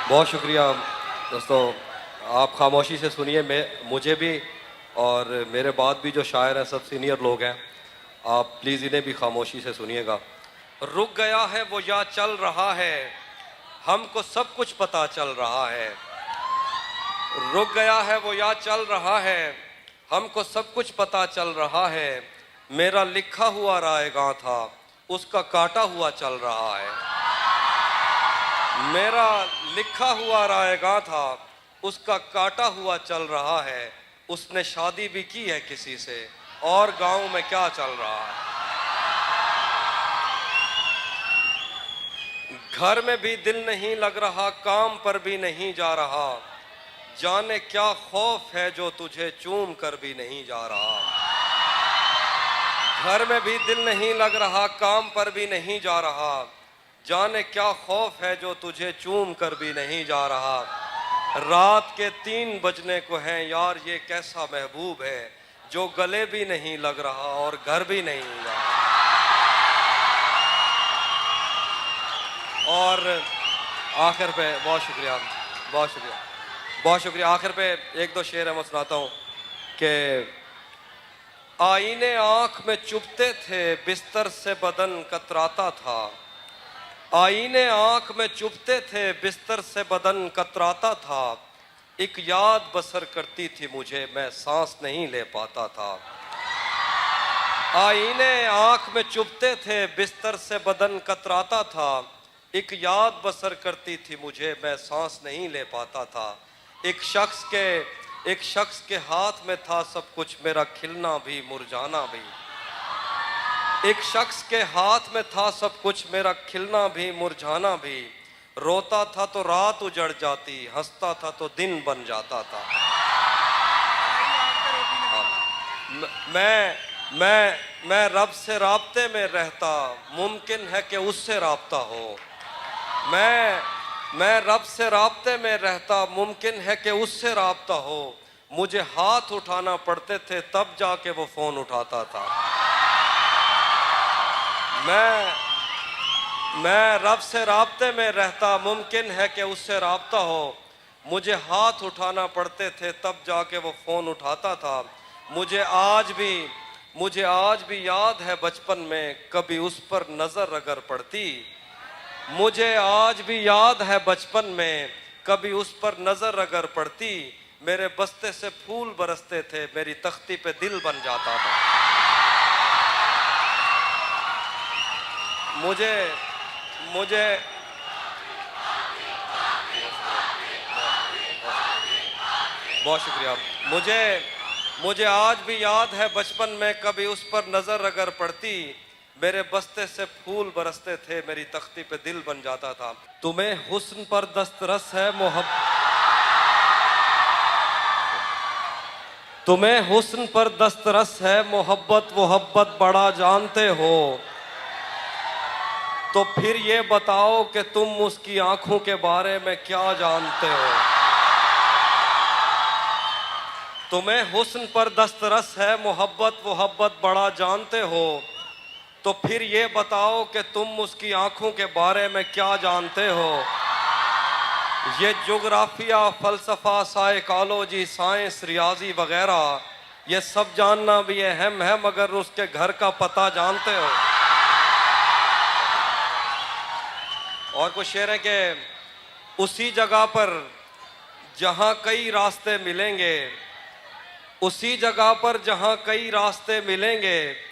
बहुत शुक्रिया दोस्तों। आप खामोशी से सुनिए, मुझे भी और मेरे बाद भी जो शायर हैं सब सीनियर लोग हैं, आप प्लीज़ इन्हें भी खामोशी से सुनिएगा। रुक गया है वो या चल रहा है, हमको सब कुछ पता चल रहा है। रुक गया है वो या चल रहा है, हमको सब कुछ पता चल रहा है। मेरा लिखा हुआ रायगां था, उसका काटा हुआ चल रहा है। मेरा लिखा हुआ रायगां था, उसका काटा हुआ चल रहा है। उसने शादी भी की है किसी से, और गांव में क्या चल रहा है। घर में भी दिल नहीं लग रहा, काम पर भी नहीं जा रहा। जाने क्या खौफ है जो तुझे चूम कर भी नहीं जा रहा। घर में भी दिल नहीं लग रहा, काम पर भी नहीं जा रहा। जाने क्या खौफ है जो तुझे चूम कर भी नहीं जा रहा। रात के 3 बजने को हैं यार, ये कैसा महबूब है जो गले भी नहीं लग रहा और घर भी नहीं जा रहा। और आखिर पे बहुत शुक्रिया, बहुत शुक्रिया, बहुत शुक्रिया। आखिर पे एक दो शेर मैं सुनाता हूँ कि आईने आँख में चुभते थे, बिस्तर से बदन कतराता था। आईने आँख में चुभते थे, बिस्तर से बदन कतराता था। एक याद बसर करती थी मुझे, मैं सांस नहीं ले पाता था। आईने आँख में चुभते थे, बिस्तर से बदन कतराता था। एक याद बसर करती थी मुझे, मैं सांस नहीं ले पाता था। एक शख्स के हाथ में था सब कुछ, मेरा खिलना भी मुरझाना भी। एक शख्स के हाथ में था सब कुछ, मेरा खिलना भी मुरझाना भी। रोता था तो रात उजड़ जाती, हंसता था तो दिन बन जाता था। मैं रब से राब्ते में रहता, मुमकिन है कि उससे राब्ता हो। मैं रब से राब्ते में रहता, मुमकिन है कि उससे राब्ता हो। मुझे हाथ उठाना पड़ते थे, तब जाके वो फोन उठाता था। मैं रब से राब्ते में रहता, मुमकिन है कि उससे राब्ता हो। मुझे हाथ उठाना पड़ते थे, तब जाके वो फ़ोन उठाता था। मुझे आज भी याद है बचपन में, कभी उस पर नज़र अगर पड़ती। मुझे आज भी याद है बचपन में, कभी उस पर नज़र अगर पड़ती। मेरे बस्ते से फूल बरसते थे, मेरी तख्ती पे दिल बन जाता था। मुझे बहुत शुक्रिया। मुझे आज भी याद है बचपन में, कभी उस पर नज़र अगर पड़ती। मेरे बस्ते से फूल बरसते थे, मेरी तख्ती पे दिल बन जाता था। तुम्हें हुस्न पर दस्तरस है मोहब्बत, तुम्हें हुस्न पर दस्तरस है मोहब्बत बड़ा जानते हो। तो फिर ये बताओ कि तुम उसकी आंखों के बारे में क्या जानते हो। तुम्हें हुस्न पर दस्तरस है मोहब्बत बड़ा जानते हो। तो फिर ये बताओ कि तुम उसकी आंखों के बारे में क्या जानते हो। ये जोग्राफिया, फ़लसफ़ा, साइकोलॉजी, साइंस, रियाजी वगैरह, ये सब जानना भी अहम है, मगर उसके घर का पता जानते हो। और कुछ शेर है कि उसी जगह पर जहाँ कई रास्ते मिलेंगे, उसी जगह पर जहाँ कई रास्ते मिलेंगे,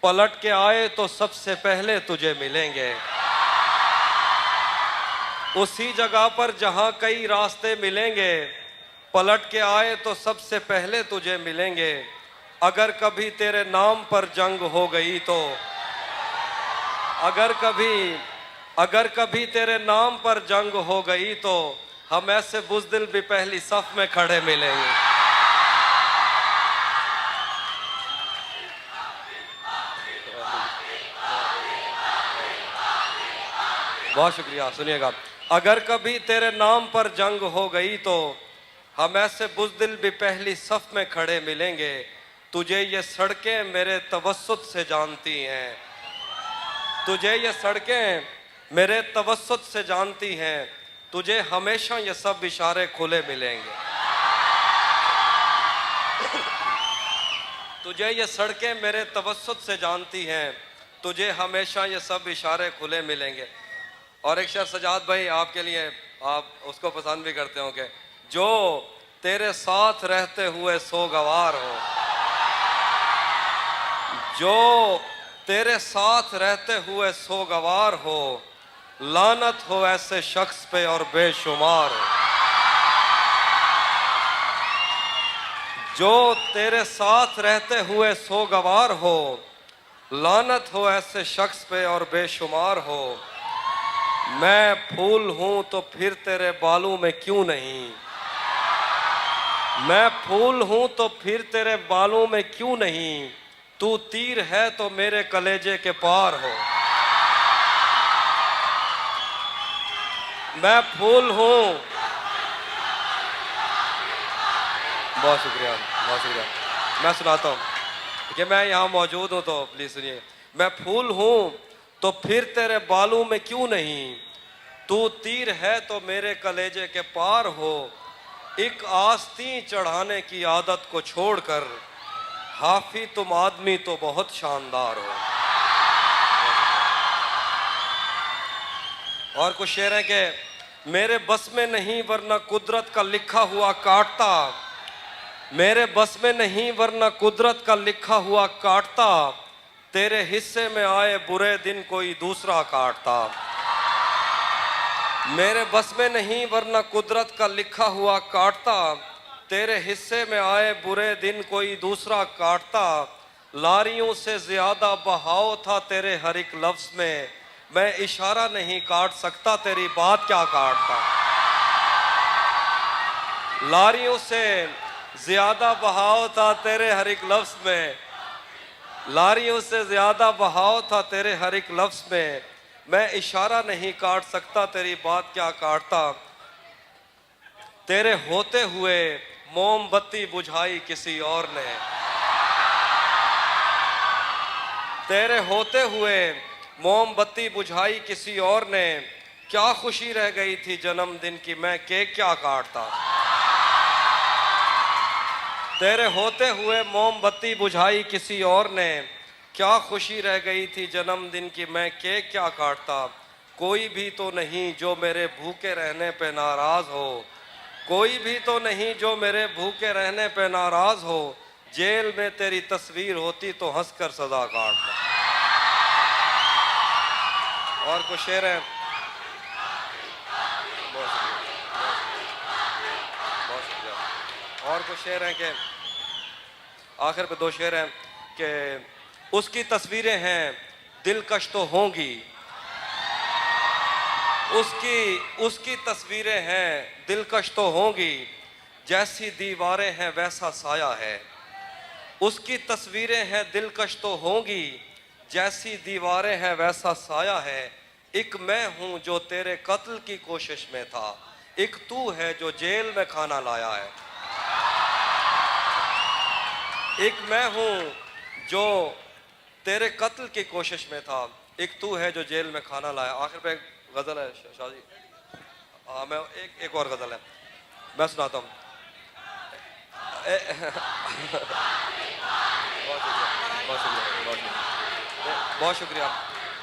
पलट के आए तो सबसे पहले तुझे मिलेंगे। उसी जगह पर जहाँ कई रास्ते मिलेंगे, पलट के आए तो सबसे पहले तुझे मिलेंगे। अगर कभी तेरे नाम पर जंग हो गई तो, अगर कभी तेरे नाम पर जंग हो गई तो, हम ऐसे बुज़दिल भी पहली सफ में खड़े मिलेंगे। बहुत शुक्रिया। सुनिएगा, अगर कभी तेरे नाम पर जंग हो गई तो, हम ऐसे बुज़दिल भी पहली सफ में खड़े मिलेंगे। तुझे ये सड़कें मेरे तवस्सुत से जानती हैं, तुझे ये सड़कें मेरे तवस्सुत से जानती हैं। तुझे हमेशा ये सब इशारे खुले मिलेंगे। तुझे ये सड़कें मेरे तवस्सुत से जानती हैं, तुझे हमेशा ये सब इशारे खुले मिलेंगे। और एक शेर सजाद भाई आपके लिए, आप उसको पसंद भी करते होंगे। जो तेरे साथ रहते हुए सोगवार हो, जो तेरे साथ रहते हुए सोगवार हो, लानत हो ऐसे शख्स पे और बेशुमार हो। जो तेरे साथ रहते हुए सोगवार हो, लानत हो ऐसे शख्स पे और बेशुमार हो। मैं फूल हूं तो फिर तेरे बालों में क्यों नहीं, मैं फूल हूं तो फिर तेरे बालों में क्यों नहीं, तू तीर है तो मेरे कलेजे के पार हो। मैं फूल हूं, बहुत शुक्रिया, बहुत शुक्रिया। मैं सुनाता हूँ कि मैं यहाँ मौजूद हूँ तो प्लीज सुनिए। मैं फूल हूं तो फिर तेरे बालों में क्यों नहीं, तू तीर है तो मेरे कलेजे के पार हो। एक आस्तीं चढ़ाने की आदत को छोड़कर हाफी तुम आदमी तो बहुत शानदार हो। और कुछ शेर हैं कि मेरे बस में नहीं वरना कुदरत का लिखा हुआ काटता, मेरे बस में नहीं वरना कुदरत का लिखा हुआ काटता, तेरे हिस्से में आए बुरे दिन कोई दूसरा काटता। मेरे बस में नहीं वरना कुदरत का लिखा हुआ काटता, तेरे हिस्से में आए बुरे दिन कोई दूसरा काटता। लारियों से ज्यादा बहाव था तेरे हर एक लफ्ज में, मैं इशारा नहीं काट सकता तेरी बात क्या काटता। लारियों से ज्यादा बहाव था तेरे हर एक लफ्ज में, लारियों से ज्यादा बहाव था तेरे हर एक लफ्ज में, मैं इशारा नहीं काट सकता तेरी बात क्या काटता। तेरे होते हुए मोमबत्ती बुझाई किसी और ने, तेरे होते हुए मोमबत्ती बुझाई किसी और ने, क्या खुशी रह गई थी जन्मदिन की मैं केक क्या काटता। तेरे होते हुए मोमबत्ती बुझाई किसी और ने, क्या खुशी रह गई थी जन्मदिन की मैं केक क्या काटता। कोई भी तो नहीं जो मेरे भूखे रहने पे नाराज हो, कोई भी तो नहीं जो मेरे भूखे रहने पे नाराज हो, जेल में तेरी तस्वीर होती तो हंसकर सजा काटता। और कुछ शेर है, बहुत शुक्रिया। और कुछ शेर हैं कि आखिर पे दो शेर हैं कि उसकी तस्वीरें हैं दिलकश तो होंगी, उसकी तस्वीरें हैं दिलकश तो होंगी, जैसी दीवारें हैं वैसा साया है। उसकी तस्वीरें हैं दिलकश तो होंगी, जैसी दीवारें हैं वैसा साया है। एक मैं हूं जो तेरे कत्ल की कोशिश में था, एक तू है जो जेल में खाना लाया है। एक मैं हूं जो तेरे कत्ल की कोशिश में था, एक तू है जो जेल में खाना लाया। आखिर पे गजल है शाहजी, हाँ मैं एक और गजल है मैं सुनाता हूँ। बहुत शुक्रिया, बहुत शुक्रिया, बहुत शुक्रिया।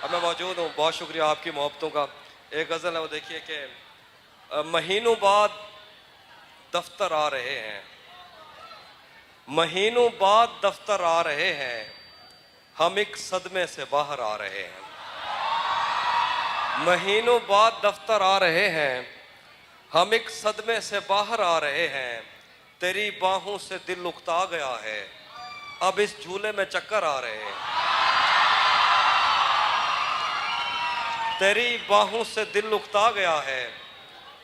अब मैं मौजूद हूँ, बहुत शुक्रिया आपकी मोहब्बतों का। एक गजल है वो देखिए कि महीनों बाद दफ्तर आ रहे हैं, महीनों बाद दफ्तर आ रहे हैं, हम एक सदमे से बाहर आ रहे हैं। महीनों बाद दफ्तर आ रहे हैं, हम एक सदमे से बाहर आ रहे हैं। तेरी बाहों से दिल उकता गया है, अब इस झूले में चक्कर आ रहे हैं। तेरी बाहों से दिल उकता गया है,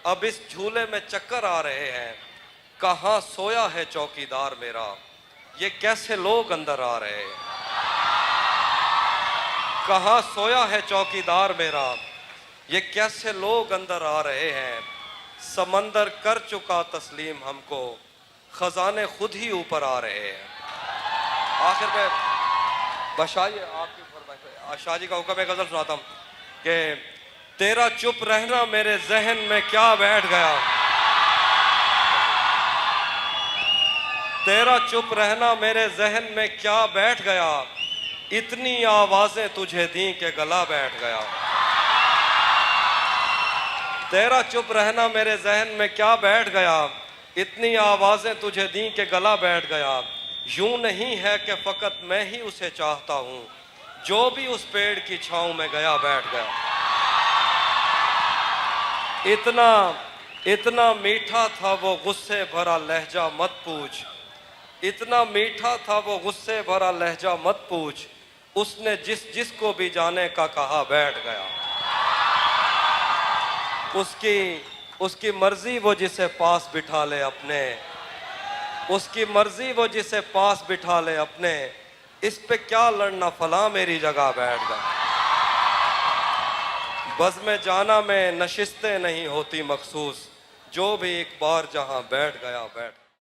अब इस झूले में चक्कर आ रहे हैं। कहाँ सोया है चौकीदार मेरा, ये कैसे लोग अंदर आ रहे हैं। कहाँ सोया है चौकीदार मेरा, ये कैसे लोग अंदर आ रहे हैं। समंदर कर चुका तस्लीम हमको, खजाने खुद ही ऊपर आ रहे हैं। आखिर में बशाई आपकी शाह जी का हुक्म है, गजल सुनाता हूँ कि तेरा चुप रहना मेरे जहन में क्या बैठ गया, तेरा चुप रहना मेरे जहन में क्या बैठ गया, इतनी आवाजें तुझे दी के गला बैठ गया। तेरा चुप रहना मेरे जहन में क्या बैठ गया, इतनी आवाजें तुझे दी के गला बैठ गया। यूं नहीं है कि फकत मैं ही उसे चाहता हूं, जो भी उस पेड़ की छांव में गया बैठ गया। इतना इतना मीठा था वो गुस्से भरा लहजा मत पूछ, इतना मीठा था वो गुस्से भरा लहजा मत पूछ, उसने जिसको भी जाने का कहा बैठ गया। उसकी मर्जी वो जिसे पास बिठा ले अपने, उसकी मर्जी वो जिसे पास बिठा ले अपने, इस पे क्या लड़ना फला मेरी जगह बैठ गया। बज़्म जाना में नशिस्तें नहीं होती मखसूस, जो भी एक बार जहां बैठ गया बैठ